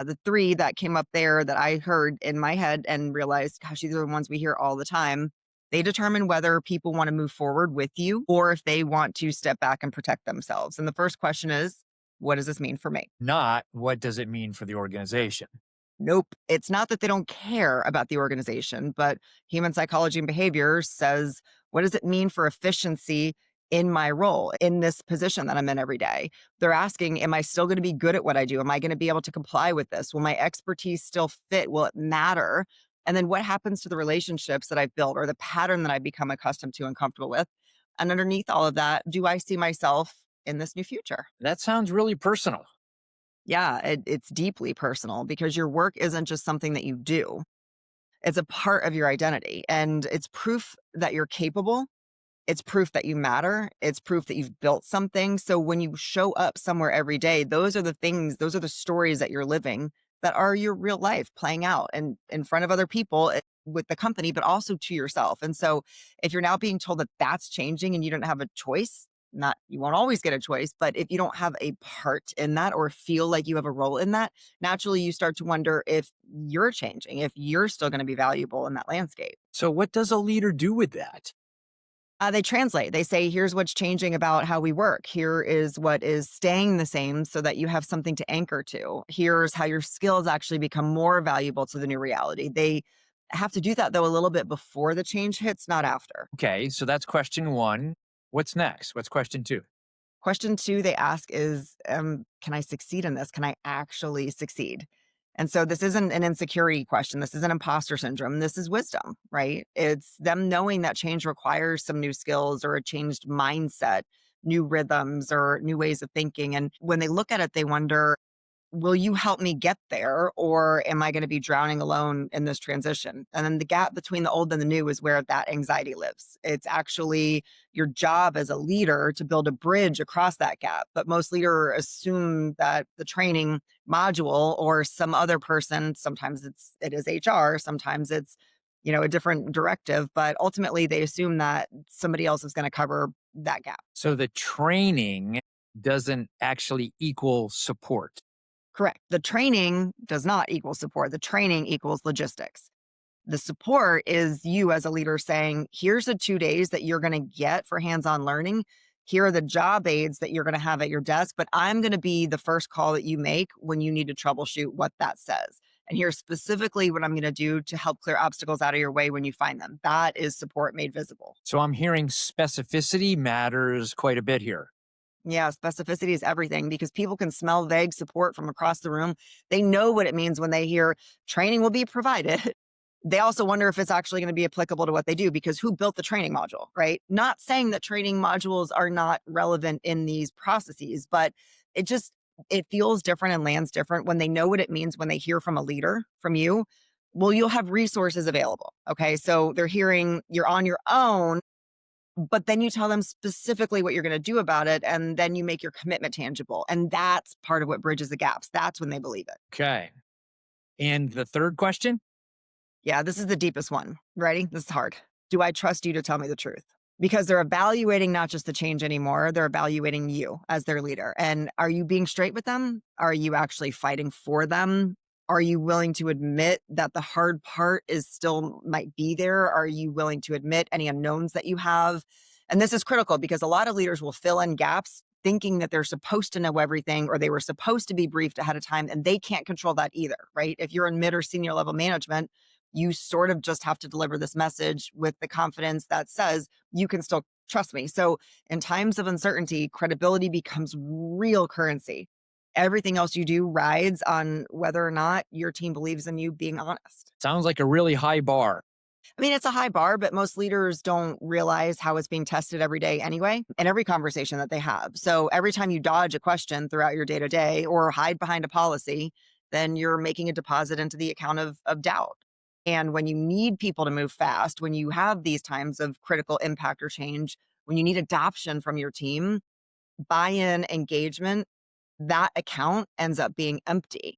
The three that came up there that I heard in my head and realized, gosh, these are the ones we hear all the time. They determine whether people want to move forward with you or if they want to step back and protect themselves. And the first question is, what does this mean for me? Not what does it mean for the organization? Nope. It's not that they don't care about the organization, but human psychology and behavior says, what does it mean for efficiency in my role, in this position that I'm in every day? They're asking, am I still going to be good at what I do? Am I going to be able to comply with this? Will my expertise still fit? Will it matter? And then what happens to the relationships that I've built or the pattern that I've become accustomed to and comfortable with? And underneath all of that, do I see myself in this new future? That sounds really personal. Yeah, it's deeply personal because your work isn't just something that you do. It's a part of your identity, and it's proof that you're capable. It's proof that you matter. It's proof that you've built something. So when you show up somewhere every day, those are the things, those are the stories that you're living that are your real life playing out and in front of other people with the company, but also to yourself. And so if you're now being told that that's changing and you don't have a choice, not you won't always get a choice, but if you don't have a part in that or feel like you have a role in that, naturally you start to wonder if you're changing, if you're still going to be valuable in that landscape. So, what does a leader do with that? They translate. They say, here's what's changing about how we work. Here is what is staying the same so that you have something to anchor to. Here's how your skills actually become more valuable to the new reality. They have to do that, though, a little bit before the change hits, not after. Okay, so that's question one. What's next? What's question two? Question two they ask is, can I succeed in this? Can I actually succeed? And so this isn't an insecurity question. This isn't imposter syndrome. This is wisdom, right? It's them knowing that change requires some new skills or a changed mindset, new rhythms or new ways of thinking. And when they look at it, they wonder, will you help me get there? Or am I going to be drowning alone in this transition? And then the gap between the old and the new is where that anxiety lives. It's actually your job as a leader to build a bridge across that gap. But most leaders assume that the training module or some other person, sometimes it is HR, sometimes it's, a different directive, but ultimately they assume that somebody else is going to cover that gap. So, the training doesn't actually equal support. Correct. The training does not equal support. The training equals logistics. The support is you as a leader saying, here's the 2 days that you're going to get for hands-on learning. Here are the job aids that you're going to have at your desk, but I'm going to be the first call that you make when you need to troubleshoot what that says. And here's specifically what I'm going to do to help clear obstacles out of your way when you find them. That is support made visible. So, I'm hearing specificity matters quite a bit here. Yeah, specificity is everything because people can smell vague support from across the room. They know what it means when they hear training will be provided. They also wonder if it's actually going to be applicable to what they do because who built the training module, right? Not saying that training modules are not relevant in these processes, but it feels different and lands different when they know what it means when they hear from a leader, from you. Well, you'll have resources available. Okay. So they're hearing you're on your own, but then you tell them specifically what you're going to do about it. And then you make your commitment tangible. And that's part of what bridges the gaps. That's when they believe it. Okay. And the third question? Yeah, this is the deepest one. Ready? This is hard. Do I trust you to tell me the truth? Because they're evaluating not just the change anymore, they're evaluating you as their leader. And are you being straight with them? Are you actually fighting for them? Are you willing to admit that the hard part is still might be there? Are you willing to admit any unknowns that you have? And this is critical because a lot of leaders will fill in gaps thinking that they're supposed to know everything or they were supposed to be briefed ahead of time and they can't control that either, right? If you're in mid or senior level management, you sort of just have to deliver this message with the confidence that says you can still trust me. So in times of uncertainty, credibility becomes real currency. Everything else you do rides on whether or not your team believes in you being honest. Sounds like a really high bar. I mean, it's a high bar, but most leaders don't realize how it's being tested every day anyway, in every conversation that they have. So every time you dodge a question throughout your day to day or hide behind a policy, then you're making a deposit into the account of doubt. And when you need people to move fast, when you have these times of critical impact or change, when you need adoption from your team, buy in, engagement, that account ends up being empty.